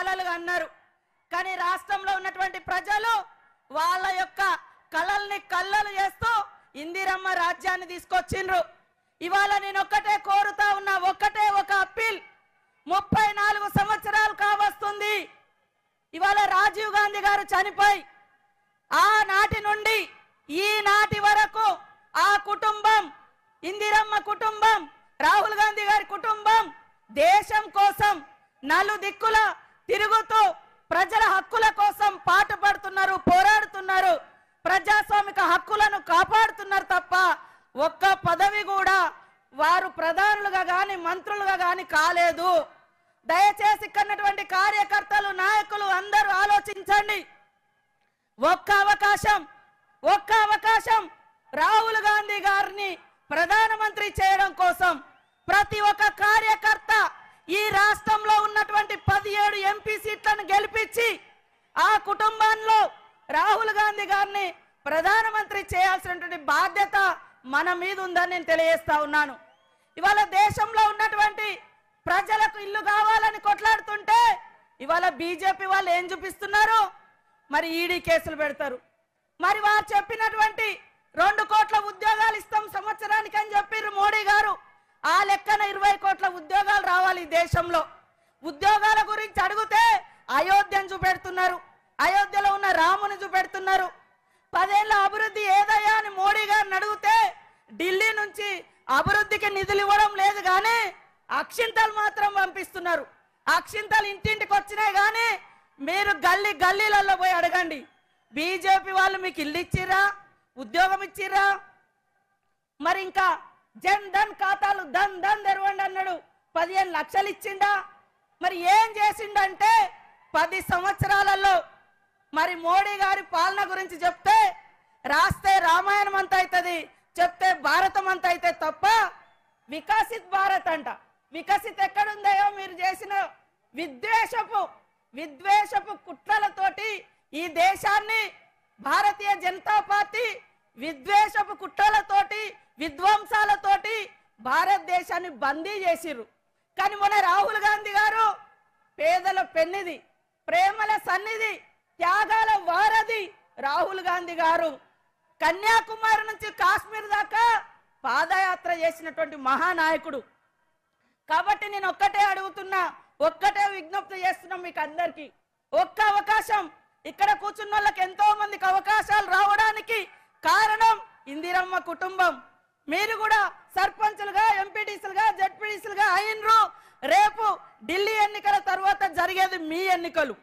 కలలు అన్నారు. కానీ రాష్ట్రంలో ఉన్నటువంటి ప్రజలు వాళ్ళ యొక్క కలల్ని కల్లలు చేస్తూ ఇందిరమ్మ రాజ్యాన్ని తీసుకొచ్చిండ్రు. ఇవాళ నేను ఒక్కటే కోరుతా ఉన్నా, ఒక్కటే ఒక అప్పీల్. 34 సంవత్సరాలు కావస్తుంది ఇవాళ రాజీవ్ గాంధీ గారు చనిపోయి. ఆనాటి నుండి ఈనాటి వరకు ఆ కుటుంబం, ఇందిరమ్మ కుటుంబం, రాహుల్ గాంధీ గారి కుటుంబం దేశం కోసం నలుదిక్కుల తిరుగుతూ ప్రజల హక్కుల కోసం పాటుపడుతున్నారు, పోరాడుతున్నారు, ప్రజాస్వామిక హక్కులను కాపాడుతున్నారు తప్ప ఒక్క పదవి కూడా వారు ప్రధానులుగా గాని మంత్రులుగా గాని కాలేదు. దయచేసి ఇక్కడున్నటువంటి కార్యకర్తలు, నాయకులు అందరూ ఆలోచించండి. ఒక్క అవకాశం రాహుల్ గాంధీ గారిని ప్రధానమంత్రి చేయడం కోసం ప్రతి ఒక్క కార్యకర్త ఈ రాష్ట్రంలో ఉన్నటువంటి 17 ఎంపీ సీట్లను గెలిపించి ఆ కుటుంబంలో రాహుల్ గాంధీ గారిని ప్రధానమంత్రి చేయాల్సినటువంటి బాధ్యత మన మీద ఉందని నేను తెలియజేస్తా ఉన్నాను. ఇవాళ దేశంలో ఉన్నటువంటి ప్రజలకు ఇల్లు కావాలని కొట్లాడుతుంటే ఇవాళ బీజేపీ వాళ్ళు ఏం చూపిస్తున్నారు? మరి ఈడీ కేసులు పెడతారు. మరి వారు చెప్పినటువంటి 2 కోట్ల ఉద్యోగాలు ఇస్తాం సంవత్సరానికి అని చెప్పారు మోడీ గారు. ఆ లెక్కన 20 కోట్ల ఉద్యోగాలు రావాలి దేశంలో. ఉద్యోగాల గురించి అడిగితే అయోధ్యను చూపెడుతున్నారు, అయోధ్యలో ఉన్న రాముని చూపెడుతున్నారు. 10 ఏళ్ల అభివృద్ధి ఏదయ్యా అని మోడీ గారిని అడిగితే ఢిల్లీ నుంచి అభివృద్ధికి నిధులు ఇవ్వడం లేదు, కానీ అక్షింతలు మాత్రం పంపిస్తున్నారు. అక్షింతలు ఇంటింటికి వచ్చినాయి, కానీ మీరు గల్లీలలో పోయి అడగండి, బీజేపీ వాళ్ళు మీకు ఇల్లు ఇచ్చిరా, ఉద్యోగం ఇచ్చిరా? మరి ఇంకా జన్ ధన్ ఖాతాలు ధన్ తెరవండి అన్నాడు, 15 లక్షలు ఇచ్చిండా? మరి ఏం చేసిండంటే 10 సంవత్సరాలలో మరి మోడీ గారి పాలన గురించి చెప్తే రాస్తే రామాయణం అంత అవుతుంది, చెప్తే భారతం అంత అయితే తప్ప వికసిత్ భారత్ అంట. వికసిత్ ఎక్కడుందయో మీరు చేసిన విద్వేషపు కుట్రలతోటి ఈ దేశాన్ని భారతీయ జనతా పార్టీ విద్వేషపు కుట్రలతోటి విధ్వంసాలతోటి భారతదేశాన్ని బందీ చేసిర్రు. కానీ మొన్న రాహుల్ గాంధీ గారు పేదల పెన్నిది, ప్రేమల సన్నిధి, త్యాగాల వారధి రాహుల్ గాంధీ గారు కన్యాకుమారి నుంచి కాశ్మీర్ దాకా పాదయాత్ర చేసినటువంటి మహానాయకుడు. కాబట్టి నేను ఒక్కటే అడుగుతున్నా, ఒక్కటే విజ్ఞప్తి చేస్తున్నాం మీకు అందరికీ. ఒక్క అవకాశం, ఇక్కడ కూర్చున్న వాళ్ళకి ఎంతో మందికి అవకాశాలు రావడానికి కారణం ఇందిరమ్మ కుటుంబం. మీరు కూడా సర్పంచులుగా, ఎంపీటీసీలుగా, జడ్పీటీసీలుగా అయినరు. రేపు ఢిల్లీ ఎన్నికల తర్వాత జరిగేది మీ ఎన్నికలు,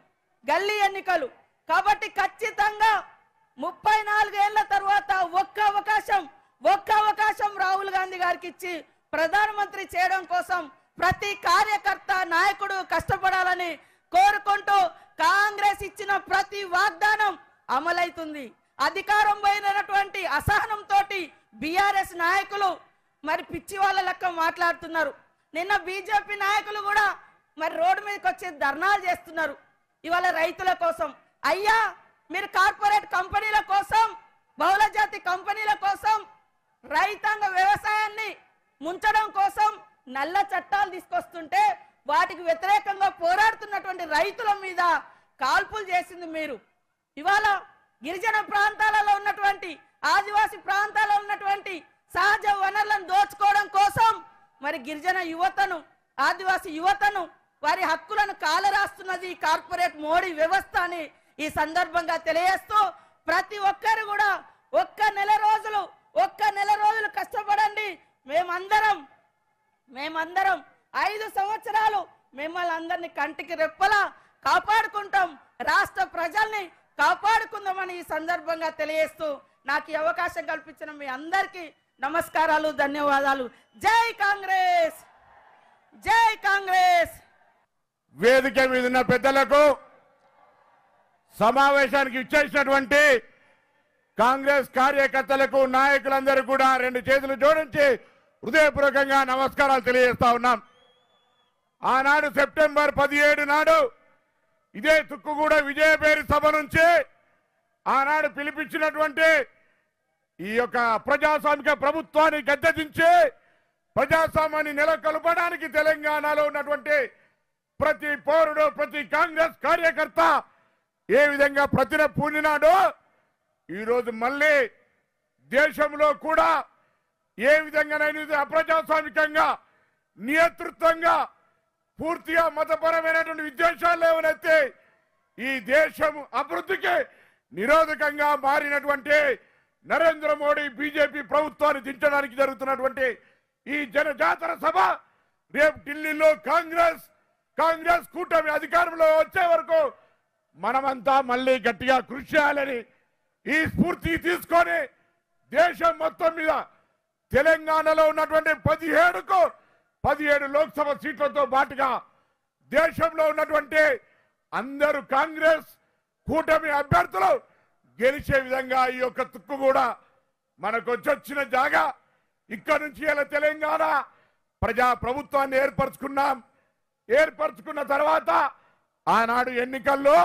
గల్లీ ఎన్నికలు. కాబట్టి ఖచ్చితంగా 34 ఏళ్ల తర్వాత ఒక్క అవకాశం రాహుల్ గాంధీ గారికి ఇచ్చి ప్రధానమంత్రి చేయడం కోసం ప్రతి కార్యకర్త, నాయకుడు కష్టపడాలని కోరుకుంటూ కాంగ్రెస్ ఇచ్చిన ప్రతి వాగ్దానం అమలైతుంది. అధికారం పోయినటువంటి అసహనంతో బీఆర్ఎస్ నాయకులు మరి పిచ్చి వాళ్ళ లెక్క మాట్లాడుతున్నారు. నిన్న బీజేపీ నాయకులు కూడా మరి రోడ్డు మీదకి వచ్చి ధర్నాలు చేస్తున్నారు ఇవాళ రైతుల కోసం. అయ్యా, మీరు కార్పొరేట్ కంపెనీల కోసం, బహుళజాతి కంపెనీల కోసం, రైతాంగ వ్యవసాయాన్ని ముంచడం కోసం నల్ల చట్టాలు తీసుకొస్తుంటే వాటికి వ్యతిరేకంగా పోరాడుతున్నటువంటి రైతుల మీద కాల్పులు చేసింది మీరు. ఇవాళ గిరిజన ప్రాంతాలలో ఉన్నటువంటి, ఆదివాసి ప్రాంతాలలో ఉన్నటువంటి సహజ వనరులను దోచుకోవడం కోసం మరి గిరిజన యువతను, ఆదివాసి యువతను, వారి హక్కులను కాలరాస్తున్నది కార్పొరేట్ మోడీ వ్యవస్థ అని ఈ సందర్భంగా తెలియజేస్తూ ప్రతి ఒక్కరు కూడా ఒక్క నెల రోజులు కష్టపడండి. మేమందరం 5 సంవత్సరాలు మిమ్మల్ని అందరినీ కంటికి రెప్పలా కాపాడుకుంటాం, రాష్ట్ర ప్రజల్ని కాపాడుకుందామని ఈ సందర్భంగా తెలియజేస్తూ నాకు ఈ అవకాశం కల్పించిన మీ అందరికీ నమస్కారాలు, ధన్యవాదాలు. జై కాంగ్రెస్, జై కాంగ్రెస్. వేదిక మీద ఉన్న పెద్దలకు, సమావేశానికి ఇచ్చేసినటువంటి కాంగ్రెస్ కార్యకర్తలకు, నాయకులందరూ కూడా 2 చేతులు జోడించి హృదయపూర్వకంగా నమస్కారాలు తెలియజేస్తా ఉన్నాం. ఆనాడు సెప్టెంబర్ 17 నాడు ఇదే తుక్కుగూడ విజయపేరి సభ నుంచి ఆనాడు పిలిపించినటువంటి ఈ యొక్క ప్రజాస్వామిక ప్రభుత్వాన్ని గద్దెదించి ప్రజాస్వామ్యాన్ని నెలకొల్పడానికి తెలంగాణలో ఉన్నటువంటి ప్రతి పౌరుడు ప్రతి కాంగ్రెస్ కార్యకర్త ఏ విధంగా ప్రతిన పూనినాడో ఈరోజు మళ్ళీ దేశంలో కూడా ఏ విధంగానైనా అప్రజాస్వామికంగా నియంతృత్వంగా పూర్తిగా మతపరమైనటువంటి విద్వేషాలు లేవనైతే ఈ దేశం అభివృద్ధికి నిరోధకంగా మారినటువంటి నరేంద్ర మోడీ బీజేపీ ప్రభుత్వాన్ని దించడానికి జరుగుతున్నటువంటి ఈ జనజాతర సభ రేపు ఢిల్లీలో కాంగ్రెస్ కూటమి అధికారంలో వచ్చే వరకు మనమంతా మళ్ళీ గట్టిగా కృషి చేయాలని ఈ స్ఫూర్తి తీసుకొని దేశం మొత్తం మీద తెలంగాణలో ఉన్నటువంటి 17 లోక్సభ సీట్లతో పాటుగా దేశంలో ఉన్నటువంటి అందరూ కాంగ్రెస్ కూటమి అభ్యర్థులు గెలిచే విధంగా ఈ యొక్క తుక్కు కూడా మనకు వచ్చిన జాగా ఇక్కడ నుంచి ఇలా తెలంగాణ ప్రజా ప్రభుత్వాన్ని ఏర్పరచుకున్న తర్వాత ఆనాడు ఎన్నికల్లో